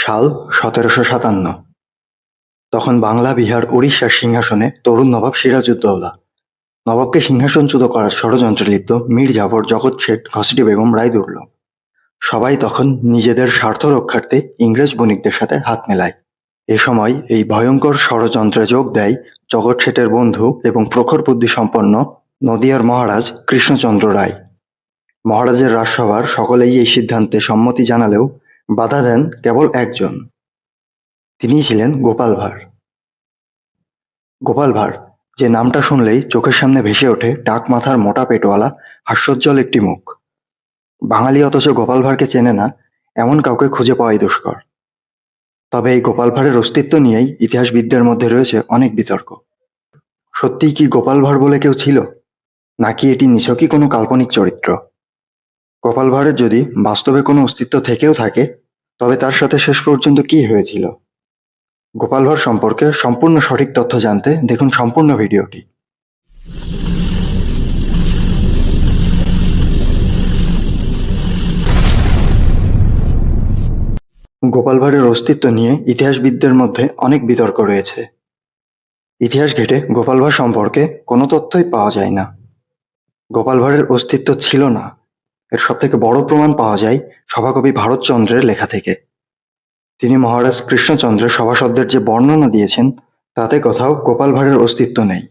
সাল ১৭৫৭। তখন বাংলা, বিহার, উড়িষ্যার সিংহাসনে তরুণ নবাব সিরাজউদ্দৌলা। নবাবকে সিংহাসনচ্যুত করার ষড়যন্ত্রে লিপ্ত মীর জাফর, জগৎ শেঠ, ঘসিটি বেগম, রায়দুর্লভ সবাই তখন নিজেদের স্বার্থ রক্ষার্থে ইংরেজ বণিকদের সাথে হাত মেলায়। এ সময় এই ভয়ঙ্কর ষড়যন্ত্রে যোগ দেয় জগৎ শেঠের বন্ধু এবং প্রখর বুদ্ধিসম্পন্ন নদিয়ার মহারাজ কৃষ্ণচন্দ্র রায়। মহারাজের রাজসভার সকলেই এই সিদ্ধান্তে সম্মতি জানালেও বাধা দেন কেবল একজন। তিনিই ছিলেন গোপাল ভাঁড়। গোপাল ভাঁড়, যে নামটা শুনলেই চোখের সামনে ভেসে ওঠে টাক মাথার মোটা পেটওয়ালা হাস্যোজ্জ্বল একটি মুখ। বাঙালি অথচ গোপাল ভাঁড়কে চেনে না, এমন কাউকে খুঁজে পাওয়াই দুষ্কর। তবে এই গোপাল ভাঁড়ের অস্তিত্ব নিয়েই ইতিহাসবিদদের মধ্যে রয়েছে অনেক বিতর্ক। সত্যিই কি গোপাল ভাঁড় বলে কেউ ছিল, নাকি এটি নিছকই কোনো কাল্পনিক চরিত্র? গোপাল ভাঁড়ের যদি বাস্তবে কোনো অস্তিত্ব থেকেও থাকে, তবে তার সাথে শেষ পর্যন্ত কি হয়েছিল? গোপাল ভাঁড় সম্পর্কে সম্পূর্ণ সঠিক তথ্য জানতে দেখুন সম্পূর্ণ ভিডিওটি। গোপাল ভাঁড়ের অস্তিত্ব নিয়ে ইতিহাসবিদদের মধ্যে অনেক বিতর্ক রয়েছে। ইতিহাস ঘেঁটে গোপাল ভাঁড় সম্পর্কে কোনো তথ্যই পাওয়া যায় না। গোপাল ভাঁড়ের অস্তিত্ব ছিল না, এর সবথেকে বড় প্রমাণ পাওয়া যায় সভাকবি ভারতচন্দ্রের লেখা থেকে। তিনি মহারাজ কৃষ্ণচন্দ্রের সভাসদদের যে বর্ণনা দিয়েছেন, তাতে কোথাও গোপাল ভাঁড়ের অস্তিত্ব নেই।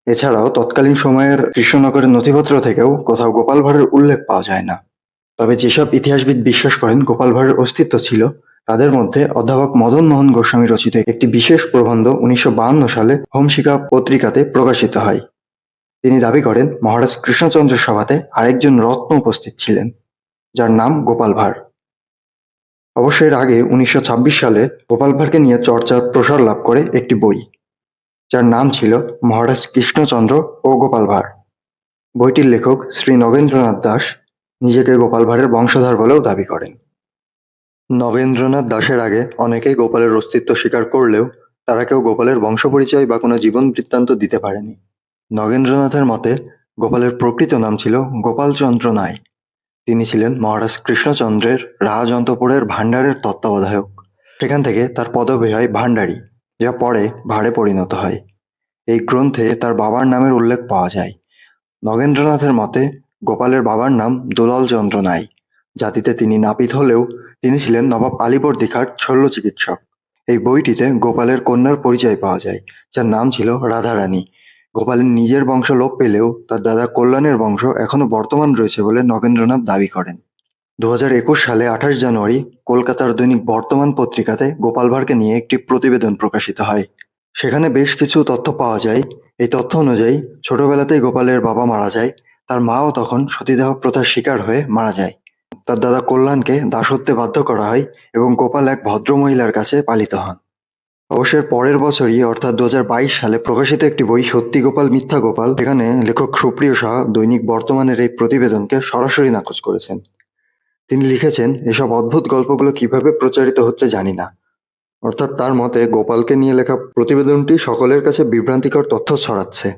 এছাড়াও তৎকালীন সময়ের কৃষ্ণনগরের নথিপত্র থেকেও কোথাও গোপাল ভাঁড়ের উল্লেখ পাওয়া যায় না। তবে যেসব ইতিহাসবিদ বিশ্বাস করেন গোপাল ভাঁড়ের অস্তিত্ব ছিল, তাদের মধ্যে অধ্যাপক মদন মোহন গোস্বামী রচিত একটি বিশেষ প্রবন্ধ ১৯৫২ সালে হোমশিকা পত্রিকাতে প্রকাশিত হয়। তিনি দাবি করেন মহারাজ কৃষ্ণচন্দ্রের সভাতে আরেকজন রত্ন উপস্থিত ছিলেন, যার নাম গোপাল ভাঁড়। অবশ্য এর আগে ১৯২৬ সালে গোপাল ভাঁড়কে নিয়ে চর্চার প্রসার লাভ করে একটি বই, যার নাম ছিল মহারাজ কৃষ্ণচন্দ্র ও গোপাল ভাঁড়। বইটির লেখক শ্রী নগেন্দ্রনাথ দাস নিজেকে গোপাল ভাঁড়ের বংশধর বলেও দাবি করেন। নগেন্দ্রনাথ দাসের আগে অনেকেই গোপালের অস্তিত্ব স্বীকার করলেও তারা কেউ গোপালের বংশপরিচয় বা কোনো জীবন বৃত্তান্ত দিতে পারেনি। নগেন্দ্রনাথের মতে গোপালের প্রকৃত নাম ছিল গোপালচন্দ্র নায়। তিনি ছিলেন মহারাজ কৃষ্ণচন্দ্রের রাজঅন্তপুরের ভাণ্ডারের তত্ত্বাবধায়ক। সেখান থেকে তার পদবি হয় ভাণ্ডারী, যা পরে ভাঁড়ে পরিণত হয়। এই গ্রন্থে তার বাবার নামের উল্লেখ পাওয়া যায়। নগেন্দ্রনাথের মতে গোপালের বাবার নাম দুলাল চন্দ্র নায়। জাতিতে তিনি নাপিত হলেও তিনি ছিলেন নবাব আলীবর্দী খাঁর শল্য চিকিৎসক। এই বইটিতে গোপালের কন্যার পরিচয় পাওয়া যায়, যার নাম ছিল রাধারানী। গোপালের নিজের বংশ লোপ পেলেও তার দাদা কল্যাণের বংশ এখনো বর্তমান রয়েছে বলে নগেন্দ্রনাথ দাবি করেন। ২০২১ সালে ২৮ জানুয়ারি কলকাতার দৈনিক বর্তমান পত্রিকাতে গোপাল ভাঁড়কে নিয়ে একটি প্রতিবেদন প্রকাশিত হয়। সেখানে বেশ কিছু তথ্য পাওয়া যায়। এই তথ্য অনুযায়ী ছোটবেলাতেই গোপালের বাবা মারা যায়, তার মাও তখন সতীদাহ প্রথার শিকার হয়ে মারা যায়। তার দাদা কল্যাণকে দাসত্বে বাধ্য করা হয় এবং গোপাল এক ভদ্রমহিলার কাছে পালিত হন। অবশ্যই পরের বছরই অর্থাৎ ২০২২ সালে প্রকাশিত একটি বই সত্যি গোপাল মিথ্যা গোপাল, এখানে লেখক সুপ্রিয় সাহা দৈনিক বর্তমানের এই প্রতিবেদনকে সরাসরি নাকচ করেছেন। তিনি লিখেছেন, এসব অদ্ভুত গল্পগুলো কিভাবে প্রচারিত হচ্ছে জানি না। অর্থাৎ তার মতে গোপালকে নিয়ে লেখা প্রতিবেদনটি সকলের কাছে বিভ্রান্তিকর তথ্য ছড়াচ্ছে।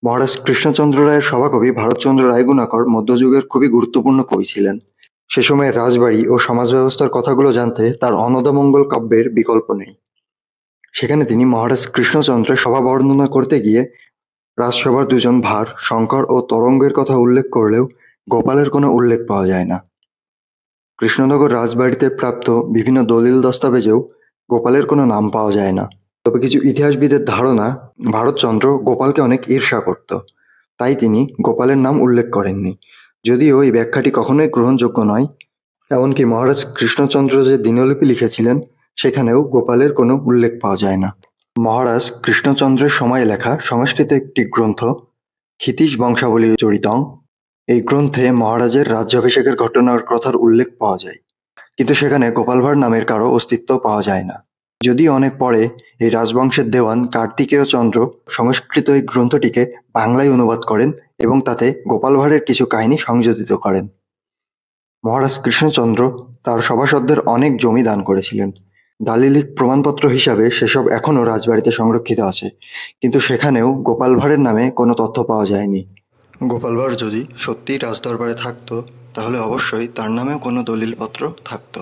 মহারাজ কৃষ্ণচন্দ্র রায়ের সভাকবি ভারতচন্দ্র রায়গুণাকর মধ্যযুগের খুবই গুরুত্বপূর্ণ কবি ছিলেন। সে সময়ের রাজবাড়ি ও সমাজ ব্যবস্থার কথাগুলো জানতে তার অন্নদামঙ্গল কাব্যের বিকল্প নেই। সেখানে তিনি মহারাজ কৃষ্ণচন্দ্রের সভা বর্ণনা করতে গিয়ে রাজসভার দুজন ভাঁড়, শঙ্কর ও তরঙ্গের কথা উল্লেখ করলেও গোপালের কোনো উল্লেখ পাওয়া যায় না। কৃষ্ণনগর রাজবাড়িতে প্রাপ্ত বিভিন্ন দলিল দস্তাবেজেও গোপালের কোনো নাম পাওয়া যায় না। তবে কিছু ইতিহাসবিদের ধারণা ভারতচন্দ্র গোপালকে অনেক ঈর্ষা করত, তাই তিনি গোপালের নাম উল্লেখ করেননি। যদিও এই ব্যাখ্যাটি কখনোই গ্রহণযোগ্য নয়। এমনকি মহারাজ কৃষ্ণচন্দ্র যে দিনলিপি লিখেছিলেন, সেখানেও গোপালের কোনো উল্লেখ পাওয়া যায় না। মহারাজ কৃষ্ণচন্দ্রের সময়ে লেখা সংস্কৃত একটি গ্রন্থ ক্ষিতীশ বংশাবলী চরিতং, এই গ্রন্থে মহারাজের রাজ্যাভিষেকের ঘটনার কথার উল্লেখ পাওয়া যায়, কিন্তু সেখানে গোপাল ভাঁড় নামের কারো অস্তিত্ব পাওয়া যায় না। যদিও অনেক পরে এই রাজবংশের দেওয়ান কার্তিকেয় চন্দ্র সংস্কৃত এই গ্রন্থটিকে বাংলায় অনুবাদ করেন এবং তাতে গোপাল ভাঁড়ের কিছু কাহিনী সংযোজিত করেন। মহারাজ কৃষ্ণচন্দ্র তার সভাসদদের অনেক জমি দান করেছিলেন। দালিলিক প্রমাণপত্র হিসাবে সেসব এখনও রাজবাড়িতে সংরক্ষিত আছে, কিন্তু সেখানেও গোপাল ভাঁড়ের নামে কোনো তথ্য পাওয়া যায়নি। গোপাল ভাঁড় যদি সত্যিই রাজদরবারে থাকতো, তাহলে অবশ্যই তার নামেও কোনো দলিলপত্র থাকতো।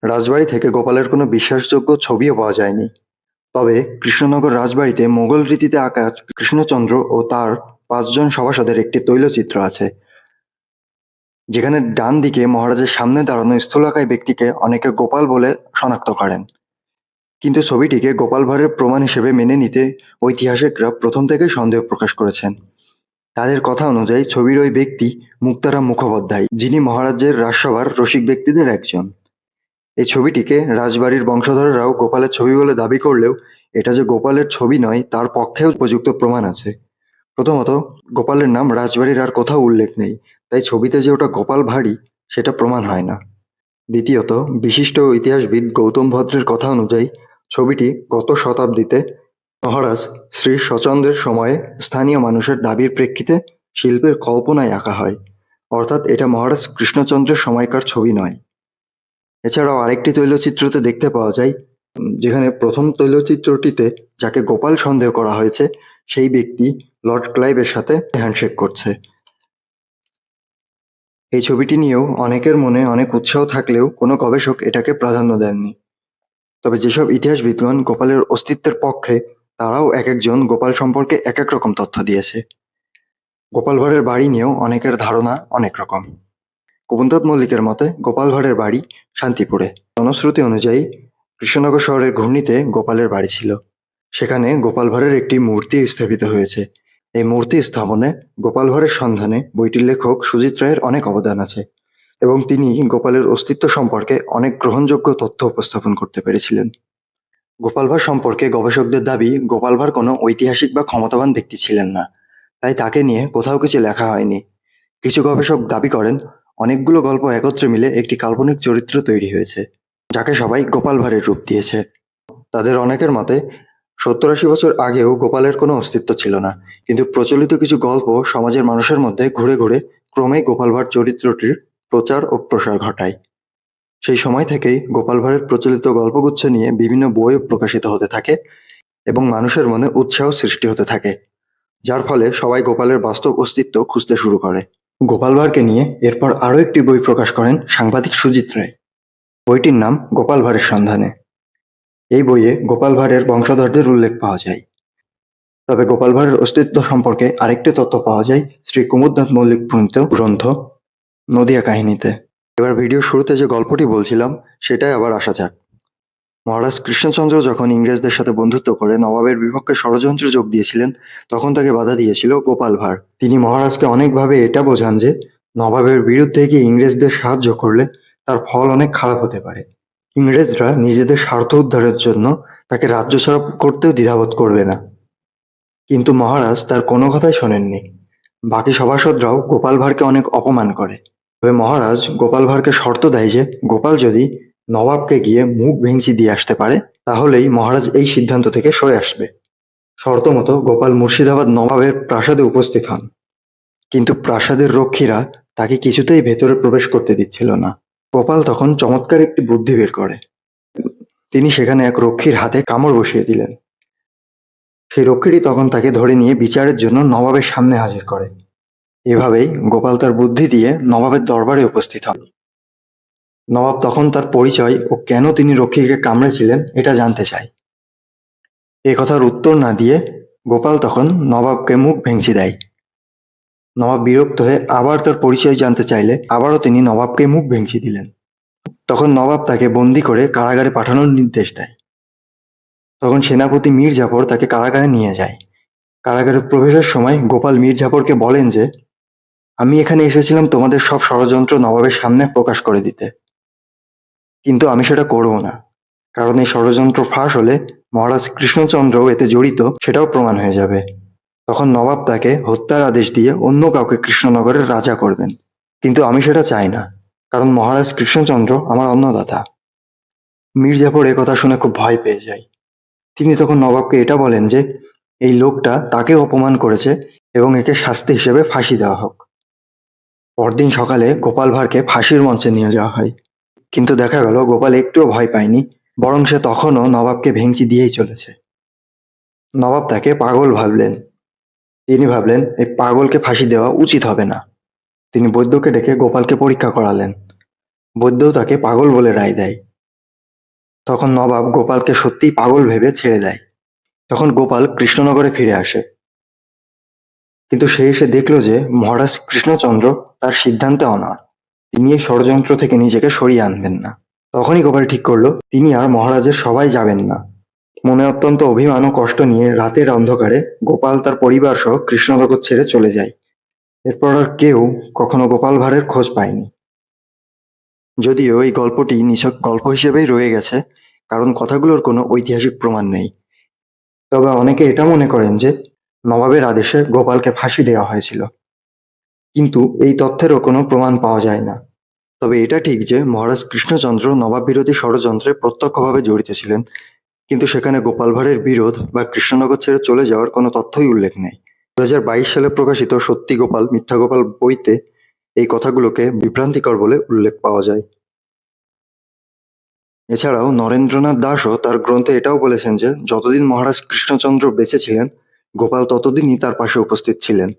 রাজবাড়ি থেকে গোপালের কোনো বিশ্বাসযোগ্য ছবিও পাওয়া যায়নি। তবে কৃষ্ণনগর রাজবাড়িতে মোগল রীতিতে আঁকা কৃষ্ণচন্দ্র ও তার ৫ জন সভাসদের একটি তৈলচিত্র আছে, যেখানে ডান দিকে মহারাজের সামনে দাঁড়ানো স্থূলকায় ব্যক্তিকে অনেকে গোপাল বলে শনাক্ত করেন। কিন্তু ছবিটিকে গোপাল ভাঁড়ের প্রমাণ হিসেবে মেনে নিতে ঐতিহাসিকরা প্রথম থেকেই সন্দেহ প্রকাশ করেছেন। তাদের কথা অনুযায়ী ছবির ওই ব্যক্তি মুক্তারাম মুখোপাধ্যায়, যিনি মহারাজের রাজসভার রসিক ব্যক্তিদের একজন। এই ছবিটিকে রাজবাড়ির বংশধররাও গোপালের ছবি বলে দাবি করলেও এটা যে গোপালের ছবি নয় তার পক্ষেও উপযুক্ত প্রমাণ আছে। প্রথমত, গোপালের নাম রাজবাড়ির আর কোথাও উল্লেখ নেই, তাই ছবিতে যে ওটা গোপাল ভাঁড়ই সেটা প্রমাণ হয় না। দ্বিতীয়ত, বিশিষ্ট ইতিহাসবিদ গৌতম ভদ্রের কথা অনুযায়ী ছবিটি গত শতাব্দীতে মহারাজ শ্রী শচন্দ্রের সময়ে স্থানীয় মানুষের দাবির প্রেক্ষিতে শিল্পীর কল্পনায় আঁকা হয়, অর্থাৎ এটা মহারাজ কৃষ্ণচন্দ্রের সময়কার ছবি নয়। এছাড়াও আরেকটি তৈলচিত্রতে দেখতে পাওয়া যায়, যেখানে প্রথম তৈলচিত্রটিতে যাকে গোপাল সন্দেহ করা হয়েছে সেই ব্যক্তি লর্ড ক্লাইভের সাথে হ্যান্ডশেক করছে। এই ছবিটি নিয়েও অনেকের মনে অনেক উৎসাহ থাকলেও কোনো গবেষক এটাকে প্রাধান্য দেননি। তবে যেসব ইতিহাসবিদগণ গোপালের অস্তিত্বের পক্ষে, তারাও এক একজন গোপাল সম্পর্কে এক এক রকম তথ্য দিয়েছে। গোপাল ভাঁড়ের বাড়ি নিয়েও অনেকের ধারণা অনেক রকম। গোপনদাস মল্লিকের মতে গোপাল ভাঁড়ের বাড়ি শান্তিপুরে। জনশ্রুতি অনুযায়ী কৃষ্ণনগর শহরের ঘূর্ণিতে গোপালের বাড়ি ছিল। সেখানে গোপাল ভাঁড়ের একটি মূর্তি স্থাপিত হয়েছে। এই মূর্তি স্থাপনে গোপাল ভাঁড়ের সন্ধানে বইটির লেখক সুজিত রায়ের অনেক অবদান আছে, এবং তিনি গোপালের অস্তিত্ব সম্পর্কে অনেক গ্রহণযোগ্য তথ্য উপস্থাপন করতে পেরেছিলেন। গোপাল ভাঁড় সম্পর্কে গবেষকদের দাবি, গোপাল ভাঁড় কোনো ঐতিহাসিক বা ক্ষমতাবান ব্যক্তি ছিলেন না, তাই তাকে নিয়ে কোথাও কিছু লেখা হয়নি। কিছু গবেষক দাবি করেন অনেকগুলো গল্প একত্রে মিলে একটি কাল্পনিক চরিত্র তৈরি হয়েছে, যাকে সবাই গোপাল ভাঁড়ের রূপ দিয়েছে। তাদের অনেকের মতে ৭০-৮০ বছর আগেও গোপালের কোনো অস্তিত্ব ছিল না, কিন্তু প্রচলিত কিছু গল্প সমাজের মানুষের মধ্যে ঘুরে ঘুরে ক্রমেই গোপাল ভাঁড় চরিত্রটির প্রচার ও প্রসার ঘটায়। সেই সময় থেকেই গোপাল ভাঁড়ের প্রচলিত গল্পগুচ্ছ নিয়ে বিভিন্ন বই প্রকাশিত হতে থাকে এবং মানুষের মনে উৎসাহ সৃষ্টি হতে থাকে, যার ফলে সবাই গোপালের বাস্তব অস্তিত্ব খুঁজতে শুরু করে। গোপাল ভাঁড়কে নিয়ে এরপর আরও একটি বই প্রকাশ করেন সাংবাদিক সুজিত রায়। বইটির নাম গোপাল ভাঁড়ের সন্ধানে। এই বইয়ে গোপাল ভাঁড়ের বংশধরদের উল্লেখ পাওয়া যায়। তবে গোপাল ভাঁড়ের অস্তিত্ব সম্পর্কে আরেকটি তথ্য পাওয়া যায় শ্রী কুমুদনাথ মল্লিক প্রণীত গ্রন্থ নদিয়া কাহিনীতে। এবার ভিডিওর শুরুতে যে গল্পটি বলছিলাম সেটাই আবার আসা যাক। মহারাজ কৃষ্ণচন্দ্র যখন ইংরেজদের সাথে বন্ধুত্ব করে নবাবের বিপক্ষে ষড়যন্ত্রে যোগ দিয়েছিলেন, তখন তাকে বাধা দিয়েছিল গোপাল ভাঁড়। তিনি মহারাজকে অনেকভাবে এটা বোঝান যে নবাবের বিরুদ্ধে গিয়ে ইংরেজদের সাহায্য করলে তার ফল অনেক খারাপ হতে পারে। ইংরেজরা নিজেদের স্বার্থ উদ্ধারের জন্য তাকে রাজ্য ছাড়া করতেও দ্বিধাবোধ করবে না। কিন্তু মহারাজ তার কোনো কথাই শোনেননি। বাকি সভাসদরাও গোপাল ভাঁড়কে অনেক অপমান করে। তবে মহারাজ গোপাল ভাঁড়কে শর্ত দেয় যে গোপাল যদি নবাবকে গিয়ে মুখ ভেঙচি দিয়ে আসতে পারে, তাহলেই মহারাজ এই সিদ্ধান্ত থেকে সরে আসবে। শর্ত মতো গোপাল মুর্শিদাবাদ নবাবের প্রাসাদে উপস্থিত হন, কিন্তু প্রাসাদের রক্ষীরা তাকে কিছুতেই ভেতরে প্রবেশ করতে দিচ্ছিল না। গোপাল তখন চমৎকার একটি বুদ্ধি বের করে। তিনি সেখানে এক রক্ষীর হাতে কামড় বসিয়ে দিলেন। সেই রক্ষীটি তখন তাকে ধরে নিয়ে বিচারের জন্য নবাবের সামনে হাজির করে। এভাবেই গোপাল তার বুদ্ধি দিয়ে নবাবের দরবারে উপস্থিত হন। নবাব তখন তার পরিচয় ও কেন তিনি রক্ষীকে কামড়েছিলেন এটা জানতে চায়। এ কথার উত্তর না দিয়ে গোপাল তখন নবাবকে মুখ ভেঙচি দেয়। নবাব বিরক্ত হয়ে আবার তার পরিচয় জানতে চাইলে আবারও তিনি নবাবকে মুখ ভেঙচি দিলেন। তখন নবাব তাকে বন্দি করে কারাগারে পাঠানোর নির্দেশ দেয়। তখন সেনাপতি মীর জাফর তাকে কারাগারে নিয়ে যায়। কারাগারে প্রবেশের সময় গোপাল মীর জাফরকে বলেন যে, আমি এখানে এসেছিলাম তোমাদের সব ষড়যন্ত্র নবাবের সামনে প্রকাশ করে দিতে, কিন্তু আমি সেটা করব না, কারণ এই ষড়যন্ত্র ফাঁস হলে মহারাজ কৃষ্ণচন্দ্র এতে জড়িত সেটাও প্রমাণ হয়ে যাবে। তখন নবাব তাকে হত্যার আদেশ দিয়ে অন্য কাউকে কৃষ্ণনগরের রাজা করবেন, কিন্তু আমি সেটা চাই না, কারণ মহারাজ কৃষ্ণচন্দ্র আমার অন্নদাতা। মীর জাফর এ কথা শুনে খুব ভয় পেয়ে যায়। তিনি তখন নবাবকে এটা বলেন যে এই লোকটা তাকে অপমান করেছে এবং একে শাস্তি হিসেবে ফাঁসি দেওয়া হোক। পরদিন সকালে গোপাল ভাঁড়কে ফাঁসির মঞ্চে নিয়ে যাওয়া হয়, কিন্তু দেখা গেল গোপাল একটুও ভয় পায়নি, বরং সে তখনও নবাবকে ভেঙচি দিয়েই চলেছে। নবাব তাকে পাগল ভাবলেন। তিনি ভাবলেন এই পাগলকে ফাঁসি দেওয়া উচিত হবে না। তিনি বৈদ্যকে ডেকে গোপালকে পরীক্ষা করালেন। বৈদ্যও তাকে পাগল বলে রায় দেয়। তখন নবাব গোপালকে সত্যিই পাগল ভেবে ছেড়ে দেয়। তখন গোপাল কৃষ্ণনগরে ফিরে আসে, কিন্তু সে এসে দেখলো যে মহারাজ কৃষ্ণচন্দ্র তার সিদ্ধান্তে অনড়। তিনি এই ষড়যন্ত্র থেকে নিজেকে সরিয়ে আনবেন না। তখনই গোপাল ঠিক করলো তিনি আর মহারাজের সভায় যাবেন না। মনে অত্যন্ত অভিমান ও কষ্ট নিয়ে রাতের অন্ধকারে গোপাল তার পরিবার সহ কৃষ্ণনগর ছেড়ে চলে যায়। এরপর আর কেউ কখনো গোপাল ভাঁড়ের খোঁজ পায়নি। যদিও এই গল্পটি নিছক গল্প হিসেবেই রয়ে গেছে, কারণ কথাগুলোর কোনো ঐতিহাসিক প্রমাণ নেই। তবে অনেকে এটা মনে করেন যে নবাবের আদেশে গোপালকে ফাঁসি দেওয়া হয়েছিল, কিন্তু এই তথ্যেরও কোনো প্রমাণ পাওয়া যায় না। তবে এটা ঠিক যে মহারাজ কৃষ্ণচন্দ্র নবাব বিরোধী ষড়যন্ত্রে প্রত্যক্ষভাবে জড়িত ছিলেন, কিন্তু সেখানে গোপাল ভাঁড়ের বিরোধ বা কৃষ্ণনগর ছেড়ে চলে যাওয়ার কোনো তথ্যই উল্লেখ নেই। 2022 সালে প্রকাশিত সত্যি গোপাল মিথ্যা গোপাল বইতে এই কথাগুলোকে বিভ্রান্তিকর বলে উল্লেখ পাওয়া যায়। এছাড়াও নরেন্দ্রনাথ দাশও তার গ্রন্থে এটাও বলেছেন যে যতদিন মহারাজ কৃষ্ণচন্দ্র বেঁচে ছিলেন, গোপাল ততদিনই তার পাশে উপস্থিত ছিলেন।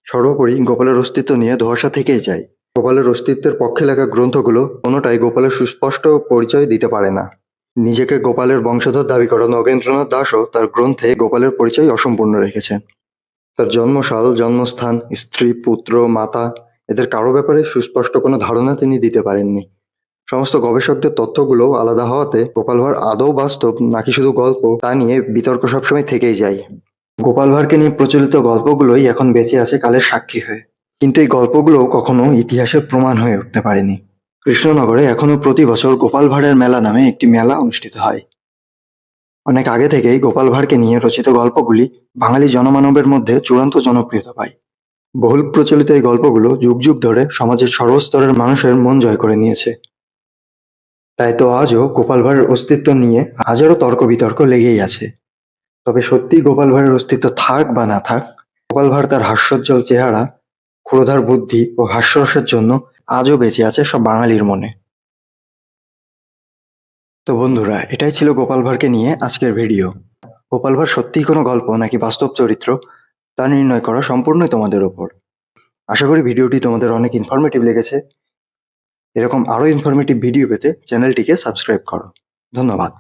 সর্বোপরি গোপালের অস্তিত্ব নিয়ে ধোঁয়াশা থেকেই যায়। গোপালের অস্তিত্বের পক্ষে লেখা গ্রন্থগুলো কোনোটাই গোপালের সুস্পষ্ট পরিচয় দিতে পারে না। নিজেকে গোপালের বংশধর দাবি করা নগেন্দ্রনাথ দাশও তার গ্রন্থে গোপালের পরিচয় অসম্পূর্ণ রেখেছেন। তার জন্মসাল, জন্মস্থান, স্ত্রী, পুত্র, মাতা এদের কারো ব্যাপারে সুস্পষ্ট কোনো ধারণা তিনি দিতে পারেননি। সমস্ত গবেষকদের তথ্যগুলো আলাদা হওয়াতে গোপাল ভাঁড় আদৌ বাস্তব নাকি শুধু গল্প তা নিয়ে বিতর্ক সবসময় থেকেই যায়। গোপাল ভাঁড়কে নিয়ে প্রচলিত গল্পগুলোই এখন বেঁচে আছে কালের সাক্ষী হয়ে, কিন্তু এই গল্পগুলো কখনো ইতিহাসের প্রমাণ হয়ে উঠতে পারেনি। কৃষ্ণনগরে এখনো প্রতি বছর গোপাল ভাঁড়ের মেলা নামে একটি মেলা অনুষ্ঠিত হয়। অনেক আগে থেকেই গোপাল ভাঁড়কে নিয়ে রচিত গল্পগুলি বাঙালি জনমানবের মধ্যে চূড়ান্ত জনপ্রিয়তা পায়। বহুল প্রচলিত এই গল্পগুলো যুগ যুগ ধরে সমাজের সর্বস্তরের মানুষের মন জয় করে নিয়েছে। তাই তো আজও গোপাল ভাঁড়ের অস্তিত্ব নিয়ে হাজারো তর্ক বিতর্ক লেগেই আছে। তবে সত্যি গোপাল ভাঁড়ের অস্তিত্ব থাক বা না থাক, গোপাল ভাঁড় তার হাস্যোজ্জ্বল চেহারা, ক্ষুরধার বুদ্ধি ও হাস্যরসের জন্য আজও বেঁচে আছে সব বাঙালির মনে। তো বন্ধুরা, এটাই ছিল গোপাল ভাঁড়কে নিয়ে আজকের ভিডিও। গোপাল ভাঁড় সত্যিই কোনো গল্প নাকি বাস্তব চরিত্র তা নির্ণয় করা সম্পূর্ণই তোমাদের ওপর। আশা করি ভিডিওটি তোমাদের অনেক ইনফরমেটিভ লেগেছে। এরকম আরও ইনফরমেটিভ ভিডিও পেতে চ্যানেলটিকে সাবস্ক্রাইব করো। ধন্যবাদ।